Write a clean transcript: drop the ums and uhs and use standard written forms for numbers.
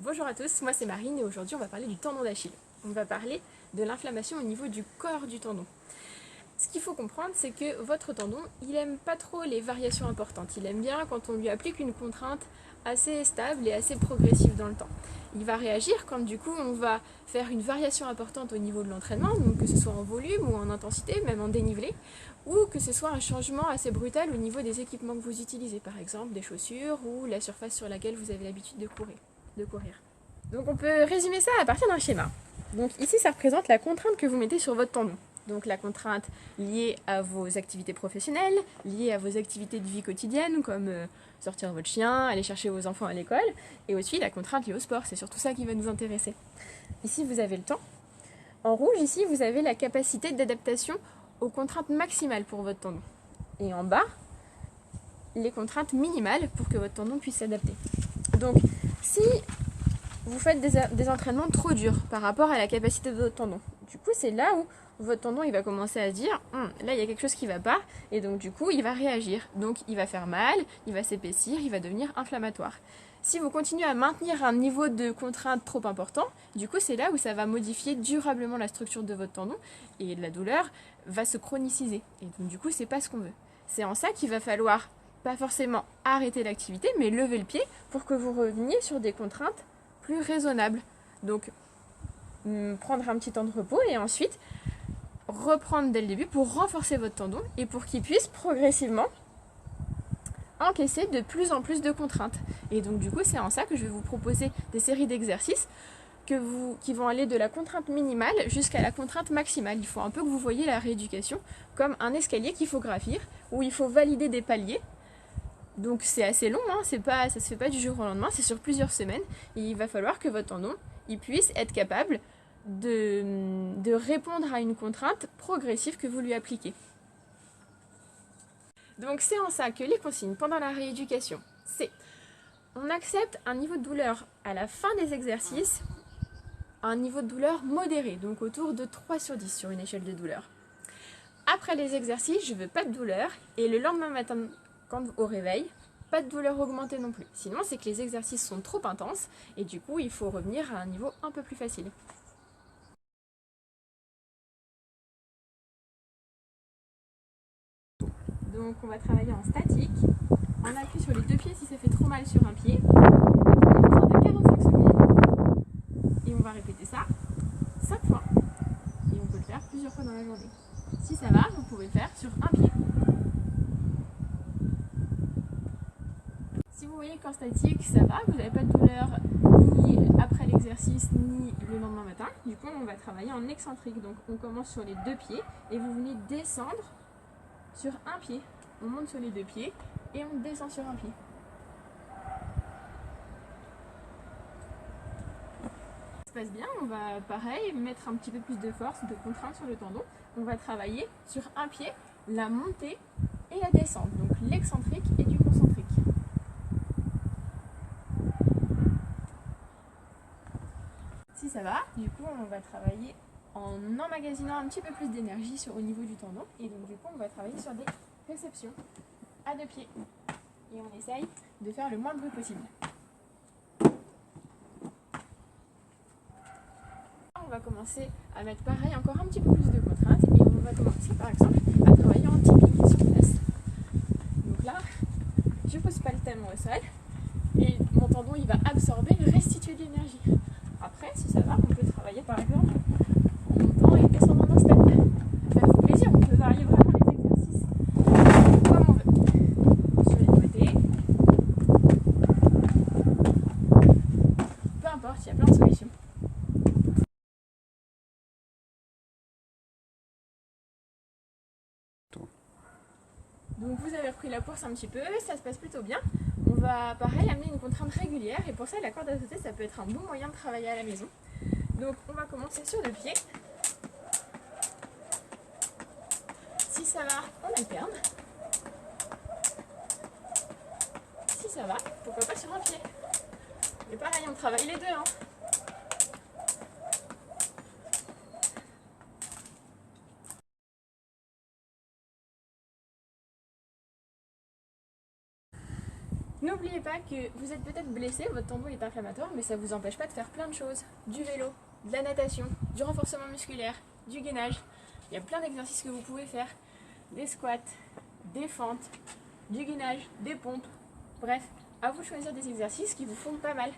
Bonjour à tous, moi c'est Marine et aujourd'hui on va parler du tendon d'Achille. On va parler de l'inflammation au niveau du corps du tendon. Ce qu'il faut comprendre, c'est que votre tendon, il aime pas trop les variations importantes. Il aime bien quand on lui applique une contrainte assez stable et assez progressive dans le temps. Il va réagir quand du coup on va faire une variation importante au niveau de l'entraînement, donc que ce soit en volume ou en intensité, même en dénivelé, ou que ce soit un changement assez brutal au niveau des équipements que vous utilisez, par exemple des chaussures ou la surface sur laquelle vous avez l'habitude de courir. Donc on peut résumer ça à partir d'un schéma. Donc ici ça représente la contrainte que vous mettez sur votre tendon. Donc la contrainte liée à vos activités professionnelles, liée à vos activités de vie quotidienne comme sortir votre chien, aller chercher vos enfants à l'école, et aussi la contrainte liée au sport, c'est surtout ça qui va nous intéresser. Ici vous avez le temps. En rouge ici vous avez la capacité d'adaptation aux contraintes maximales pour votre tendon. Et en bas, les contraintes minimales pour que votre tendon puisse s'adapter. Donc si vous faites des entraînements trop durs par rapport à la capacité de votre tendon. Du coup, c'est là où votre tendon il va commencer à se dire là il y a quelque chose qui va pas, et donc du coup il va réagir. Donc il va faire mal, il va s'épaissir, il va devenir inflammatoire. Si vous continuez à maintenir un niveau de contrainte trop important, du coup c'est là où ça va modifier durablement la structure de votre tendon et la douleur va se chroniciser. Et donc du coup c'est pas ce qu'on veut. C'est en ça qu'il va falloir pas forcément arrêter l'activité, mais lever le pied pour que vous reveniez sur des contraintes plus raisonnable. Donc, prendre un petit temps de repos et ensuite reprendre dès le début pour renforcer votre tendon et pour qu'il puisse progressivement encaisser de plus en plus de contraintes. Et donc, du coup, c'est en ça que je vais vous proposer des séries d'exercices qui vont aller de la contrainte minimale jusqu'à la contrainte maximale. Il faut un peu que vous voyez la rééducation comme un escalier qu'il faut gravir, où il faut valider des paliers. Donc c'est assez long, hein, ça se fait pas du jour au lendemain, c'est sur plusieurs semaines. Et il va falloir que votre tendon il puisse être capable de répondre à une contrainte progressive que vous lui appliquez. Donc c'est en ça que les consignes pendant la rééducation, c'est on accepte un niveau de douleur à la fin des exercices, un niveau de douleur modéré, donc autour de 3 sur 10 sur une échelle de douleur. Après les exercices, je veux pas de douleur, et le lendemain matin, au réveil, pas de douleur augmentée non plus. Sinon, c'est que les exercices sont trop intenses, et du coup, il faut revenir à un niveau un peu plus facile. Donc, on va travailler en statique. On appuie sur les deux pieds si ça fait trop mal sur un pied. On va de 45 secondes. Et on va répéter ça 5 fois. Et on peut le faire plusieurs fois dans la journée. Si ça va, vous pouvez le faire sur un pied. Si vous voyez qu'en statique ça va, vous n'avez pas de douleur ni après l'exercice ni le lendemain matin, du coup on va travailler en excentrique. Donc on commence sur les deux pieds et vous venez descendre sur un pied. On monte sur les deux pieds et on descend sur un pied. Ça se passe bien, on va pareil mettre un petit peu plus de force, de contrainte sur le tendon. On va travailler sur un pied, la montée et la descente, donc l'excentrique et du concentrique. Si ça va, du coup on va travailler en emmagasinant un petit peu plus d'énergie au niveau du tendon, et donc du coup on va travailler sur des réceptions à deux pieds et on essaye de faire le moins de bruit possible. On va commencer à mettre pareil encore un petit peu plus de contraintes et on va commencer par exemple à travailler en tipping sur place. Donc là, je pose pas le talon au sol et mon tendon il va absorber, restituer de l'énergie. Après, si ça va, on peut travailler par exemple en montant et descendant d'un step. Ça fait plaisir, on peut varier vraiment les exercices comme on veut. Sur les côtés, peu importe, il y a plein de solutions. Donc vous avez repris la course un petit peu, ça se passe plutôt bien. On va pareil amener une contrainte régulière et pour ça la corde à sauter ça peut être un bon moyen de travailler à la maison. Donc on va commencer sur le pied. Si ça va, on alterne. Si ça va, pourquoi pas sur un pied. Et pareil, on travaille les deux. Hein. N'oubliez pas que vous êtes peut-être blessé, votre tendon est inflammatoire, mais ça ne vous empêche pas de faire plein de choses. Du vélo, de la natation, du renforcement musculaire, du gainage. Il y a plein d'exercices que vous pouvez faire. Des squats, des fentes, du gainage, des pompes. Bref, à vous de choisir des exercices qui vous font pas mal.